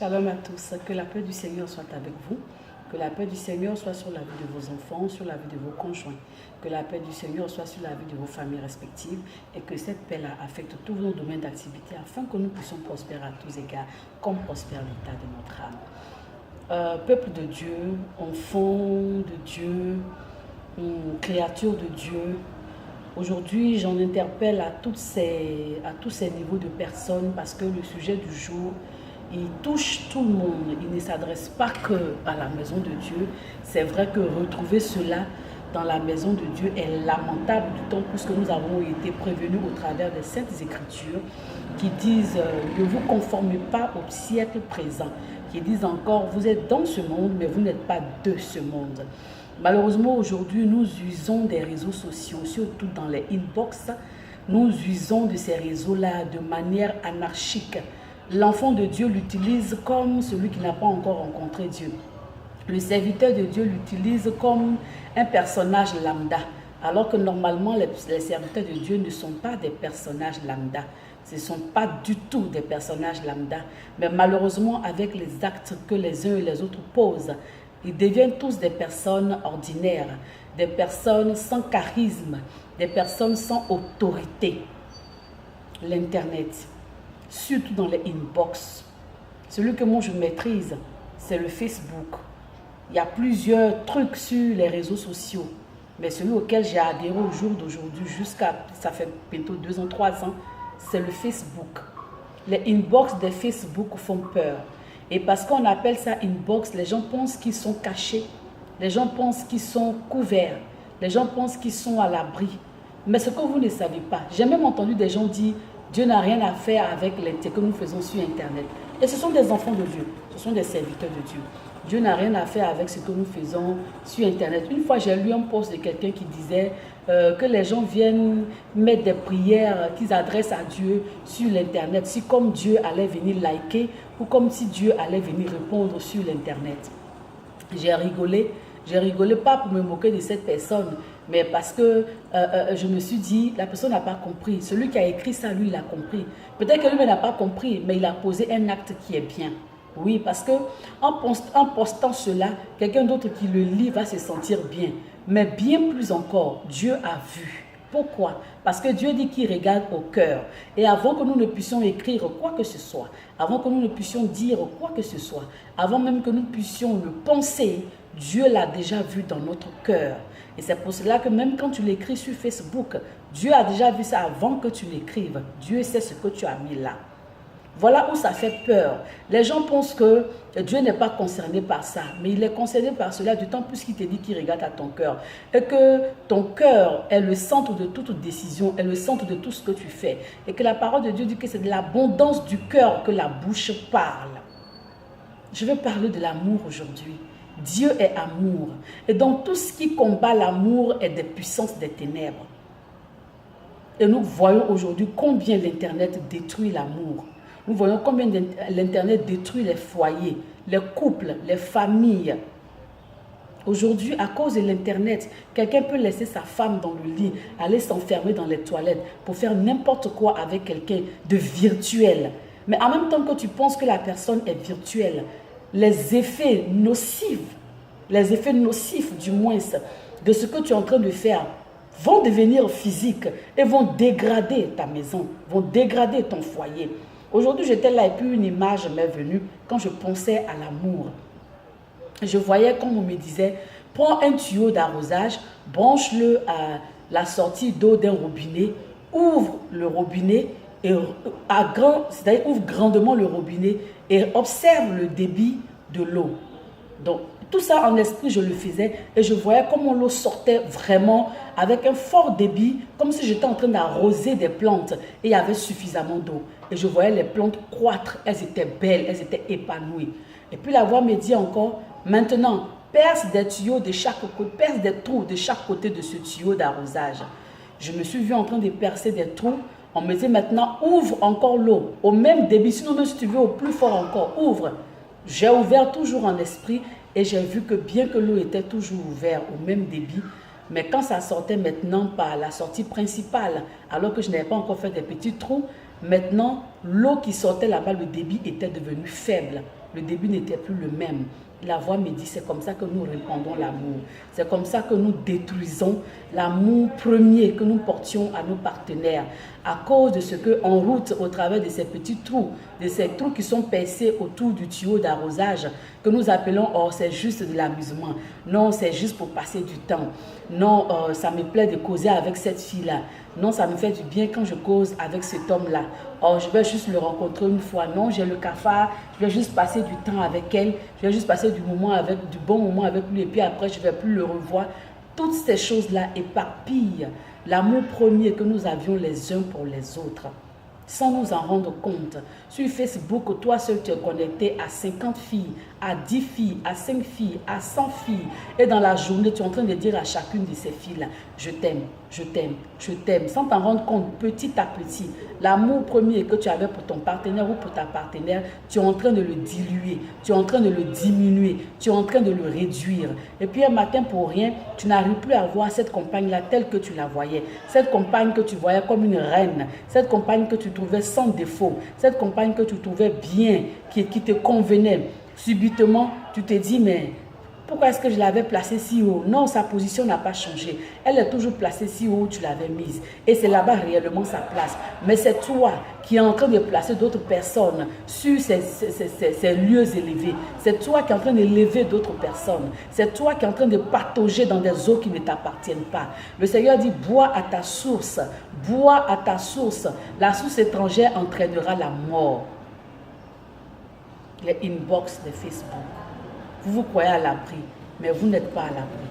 Shalom à tous, que la paix du Seigneur soit avec vous, que la paix du Seigneur soit sur la vie de vos enfants, sur la vie de vos conjoints, que la paix du Seigneur soit sur la vie de vos familles respectives et que cette paix-là affecte tous nos domaines d'activité afin que nous puissions prospérer à tous égards comme prospère l'état de notre âme. Peuple de Dieu, enfants de Dieu, créatures de Dieu, aujourd'hui j'en interpelle à tous ces niveaux de personnes parce que le sujet du jour, il touche tout le monde, il ne s'adresse pas que à la maison de Dieu. C'est vrai que retrouver cela dans la maison de Dieu est lamentable, d'autant plus que nous avons été prévenus au travers des Saintes Écritures qui disent ne vous conformez pas au siècle présent, qui disent encore vous êtes dans ce monde mais vous n'êtes pas de ce monde. Malheureusement aujourd'hui nous usons des réseaux sociaux, surtout dans les inbox, nous usons de ces réseaux-là de manière anarchique. L'enfant de Dieu l'utilise comme celui qui n'a pas encore rencontré Dieu. Le serviteur de Dieu l'utilise comme un personnage lambda, alors que normalement les serviteurs de Dieu ne sont pas des personnages lambda. Ce ne sont pas du tout des personnages lambda, mais malheureusement avec les actes que les uns et les autres posent, ils deviennent tous des personnes ordinaires, des personnes sans charisme, des personnes sans autorité. L'Internet, surtout dans les inbox. Celui que moi je maîtrise, c'est le Facebook. Il y a plusieurs trucs sur les réseaux sociaux, mais celui auquel j'ai adhéré au jour d'aujourd'hui, ça fait bientôt 2 ans, 3 ans, c'est le Facebook. Les inbox de Facebook font peur. Et parce qu'on appelle ça inbox, les gens pensent qu'ils sont cachés, les gens pensent qu'ils sont couverts, les gens pensent qu'ils sont à l'abri. Mais ce que vous ne savez pas, j'ai même entendu des gens dire Dieu n'a rien à faire avec ce que nous faisons sur Internet. Et ce sont des enfants de Dieu, ce sont des serviteurs de Dieu. Dieu n'a rien à faire avec ce que nous faisons sur Internet. Une fois, j'ai lu un post de quelqu'un qui disait que les gens viennent mettre des prières qu'ils adressent à Dieu sur l'Internet. Si comme Dieu allait venir liker ou comme si Dieu allait venir répondre sur l'Internet. J'ai rigolé pas pour me moquer de cette personne, mais parce que je me suis dit, la personne n'a pas compris. Celui qui a écrit ça, lui, il a compris. Peut-être que lui n'a pas compris, mais il a posé un acte qui est bien. Oui, parce que en postant cela, quelqu'un d'autre qui le lit va se sentir bien. Mais bien plus encore, Dieu a vu. Pourquoi? Parce que Dieu dit qu'il regarde au cœur. Et avant que nous ne puissions écrire quoi que ce soit, avant que nous ne puissions dire quoi que ce soit, avant même que nous puissions le penser, Dieu l'a déjà vu dans notre cœur. Et c'est pour cela que même quand tu l'écris sur Facebook, Dieu a déjà vu ça avant que tu l'écrives. Dieu sait ce que tu as mis là. Voilà où ça fait peur. Les gens pensent que Dieu n'est pas concerné par ça, mais il est concerné par cela, d'autant plus qu'il te dit qu'il regarde à ton cœur. Et que ton cœur est le centre de toute décision, est le centre de tout ce que tu fais. Et que la parole de Dieu dit que c'est de l'abondance du cœur que la bouche parle. Je vais parler de l'amour aujourd'hui. Dieu est amour. Et donc tout ce qui combat l'amour est des puissances des ténèbres. Et nous voyons aujourd'hui combien l'Internet détruit l'amour. Nous voyons combien l'Internet détruit les foyers, les couples, les familles. Aujourd'hui, à cause de l'Internet, quelqu'un peut laisser sa femme dans le lit, aller s'enfermer dans les toilettes pour faire n'importe quoi avec quelqu'un de virtuel. Mais en même temps que tu penses que la personne est virtuelle, les effets nocifs du moins, de ce que tu es en train de faire, vont devenir physiques et vont dégrader ta maison, vont dégrader ton foyer. Aujourd'hui, j'étais là et puis une image m'est venue quand je pensais à l'amour. Je voyais comme on me disait, prends un tuyau d'arrosage, branche-le à la sortie d'eau d'un robinet, ouvre le robinet, c'est-à-dire ouvre grandement le robinet et observe le débit de l'eau. Donc, tout ça en esprit, je le faisais et je voyais comment l'eau sortait vraiment avec un fort débit, comme si j'étais en train d'arroser des plantes et il y avait suffisamment d'eau. Et je voyais les plantes croître, elles étaient belles, elles étaient épanouies. Et puis la voix me dit encore, maintenant, perce des tuyaux de chaque côté, perce des trous de chaque côté de ce tuyau d'arrosage. Je me suis vue en train de percer des trous. On me dit maintenant, ouvre encore l'eau au même débit, sinon même si tu veux au plus fort encore, ouvre. J'ai ouvert toujours en esprit et j'ai vu que bien que l'eau était toujours ouverte au même débit, mais quand ça sortait maintenant par la sortie principale, alors que je n'avais pas encore fait des petits trous, maintenant L'eau qui sortait là-bas, le débit était devenu faible. Le débit n'était plus le même. La voix me dit, c'est comme ça que nous répandons l'amour. C'est comme ça que nous détruisons l'amour premier que nous portions à nos partenaires. À cause de ce qu'en route, au travers de ces petits trous, de ces trous qui sont percés autour du tuyau d'arrosage, que nous appelons, oh, c'est juste de l'amusement. Non, c'est juste pour passer du temps. Non, ça me plaît de causer avec cette fille-là. Non, ça me fait du bien quand je cause avec cet homme-là. Oh, je vais juste le rencontrer une fois. Non, j'ai le cafard, je vais juste passer du temps avec elle. Je vais juste passer du bon moment avec lui et puis après, je ne vais plus le revoir. Toutes ces choses-là éparpillent l'amour premier que nous avions les uns pour les autres, sans nous en rendre compte. Sur Facebook, toi seul tu es connecté à 50 filles, à 10 filles, à 5 filles, à 100 filles. Et dans la journée, tu es en train de dire à chacune de ces filles-là, je t'aime, je t'aime, je t'aime. Sans t'en rendre compte, petit à petit, l'amour premier que tu avais pour ton partenaire ou pour ta partenaire, tu es en train de le diluer, tu es en train de le diminuer, tu es en train de le réduire. Et puis un matin, pour rien, tu n'arrives plus à voir cette compagne-là telle que tu la voyais. Cette compagne que tu voyais comme une reine, cette compagne que tu trouvais sans défaut, cette compagne que tu trouvais bien, qui te convenait. Subitement, tu te dis, mais pourquoi est-ce que je l'avais placée si haut? Non, sa position n'a pas changé. Elle est toujours placée si haut où tu l'avais mise. Et c'est là-bas réellement sa place. Mais c'est toi qui es en train de placer d'autres personnes sur ces lieux élevés. C'est toi qui es en train d'élever d'autres personnes. C'est toi qui es en train de patauger dans des eaux qui ne t'appartiennent pas. Le Seigneur dit, bois à ta source. Bois à ta source. La source étrangère entraînera la mort. Les inbox de Facebook. Vous vous croyez à l'abri, mais vous n'êtes pas à l'abri.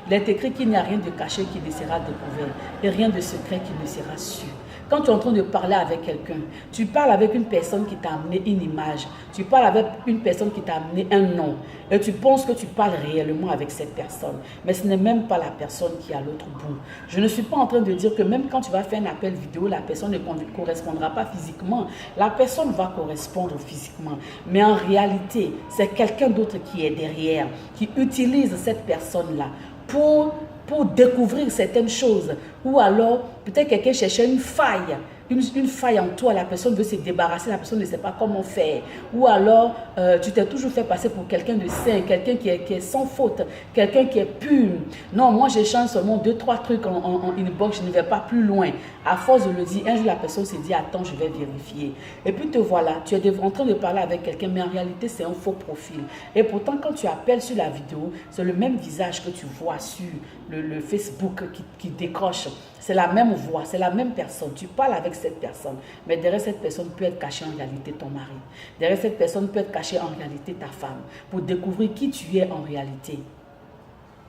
Il est écrit qu'il n'y a rien de caché qui ne sera découvert et rien de secret qui ne sera su. Quand tu es en train de parler avec quelqu'un, tu parles avec une personne qui t'a amené une image, tu parles avec une personne qui t'a amené un nom et tu penses que tu parles réellement avec cette personne. Mais ce n'est même pas la personne qui est à l'autre bout. Je ne suis pas en train de dire que même quand tu vas faire un appel vidéo, la personne ne correspondra pas physiquement. La personne va correspondre physiquement. Mais en réalité, c'est quelqu'un d'autre qui est derrière, qui utilise cette personne-là pour découvrir certaines choses. Ou alors, peut-être quelqu'un cherchait une faille. Une faille en toi, la personne veut se débarrasser, la personne ne sait pas comment faire. Ou alors, tu t'es toujours fait passer pour quelqu'un de saint, quelqu'un qui est sans faute, quelqu'un qui est pur. Non, moi j'échange seulement 2-3 trucs en inbox, je ne vais pas plus loin. À force de le dire, un jour la personne se dit, attends, je vais vérifier. Et puis te voilà, tu es en train de parler avec quelqu'un, mais en réalité c'est un faux profil. Et pourtant, quand tu appelles sur la vidéo, c'est le même visage que tu vois sur le Facebook qui décroche. C'est la même voix, c'est la même personne. Tu parles avec cette personne, mais derrière cette personne peut être caché en réalité ton mari. Derrière cette personne peut être caché en réalité ta femme, pour découvrir qui tu es en réalité.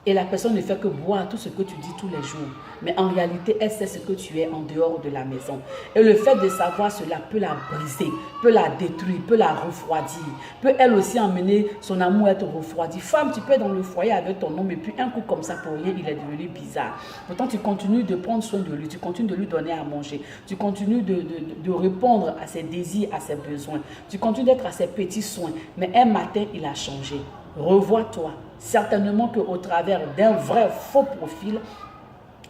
Et la personne ne fait que boire tout ce que tu dis tous les jours. Mais en réalité, elle sait ce que tu es en dehors de la maison. Et le fait de savoir cela peut la briser, peut la détruire, peut la refroidir. Peut elle aussi emmener son amour à être refroidi. Femme, tu peux être dans le foyer avec ton homme et puis un coup comme ça pour rien, il est devenu bizarre. Pourtant, tu continues de prendre soin de lui, tu continues de lui donner à manger. Tu continues de répondre à ses désirs, à ses besoins. Tu continues d'être à ses petits soins. Mais un matin, il a changé. Revois-toi. Certainement qu'au travers d'un vrai faux profil,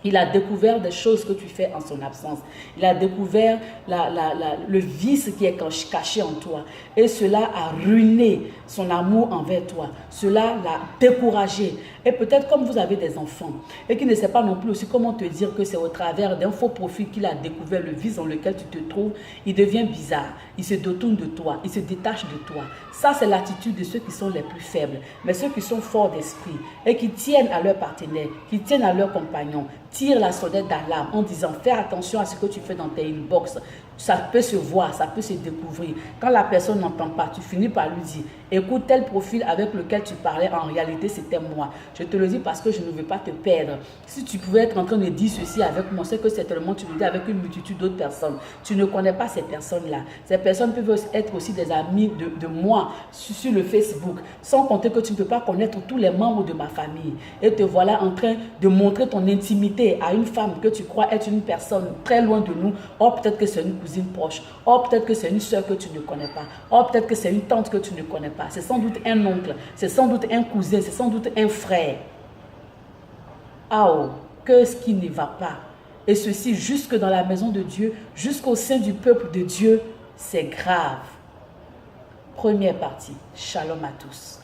il a découvert des choses que tu fais en son absence. Il a découvert le vice qui est caché en toi. Et cela a ruiné son amour envers toi. Cela l'a découragé. Et peut-être comme vous avez des enfants et qui ne sait pas non plus aussi comment te dire que c'est au travers d'un faux profil qu'il a découvert le vice dans lequel tu te trouves, il devient bizarre. Il se détourne de toi. Il se détache de toi. Ça, c'est l'attitude de ceux qui sont les plus faibles. Mais ceux qui sont forts d'esprit et qui tiennent à leur partenaire, qui tiennent à leur compagnon, tirent la sonnette d'alarme en disant fais attention à ce que tu fais dans tes inbox. Ça peut se voir, ça peut se découvrir. Quand la personne n'entend pas, tu finis par lui dire écoute, tel profil avec lequel tu parlais, en réalité c'était moi. Je te le dis parce que je ne veux pas te perdre. Si tu pouvais être en train de dire ceci avec moi, c'est que certainement tu le dis avec une multitude d'autres personnes. Tu ne connais pas ces personnes-là. Ces personnes peuvent être aussi des amis de moi sur le Facebook, sans compter que tu ne peux pas connaître tous les membres de ma famille. Et te voilà en train de montrer ton intimité à une femme que tu crois être une personne très loin de nous. Or peut-être que c'est une cousine proche. Or peut-être que c'est une soeur que tu ne connais pas. Or peut-être que c'est une tante que tu ne connais pas. C'est sans doute un oncle, c'est sans doute un cousin, c'est sans doute un frère. Ah oh, que ce qui ne va pas. Et ceci jusque dans la maison de Dieu, jusqu'au sein du peuple de Dieu. c'est grave. Première partie. Shalom à tous.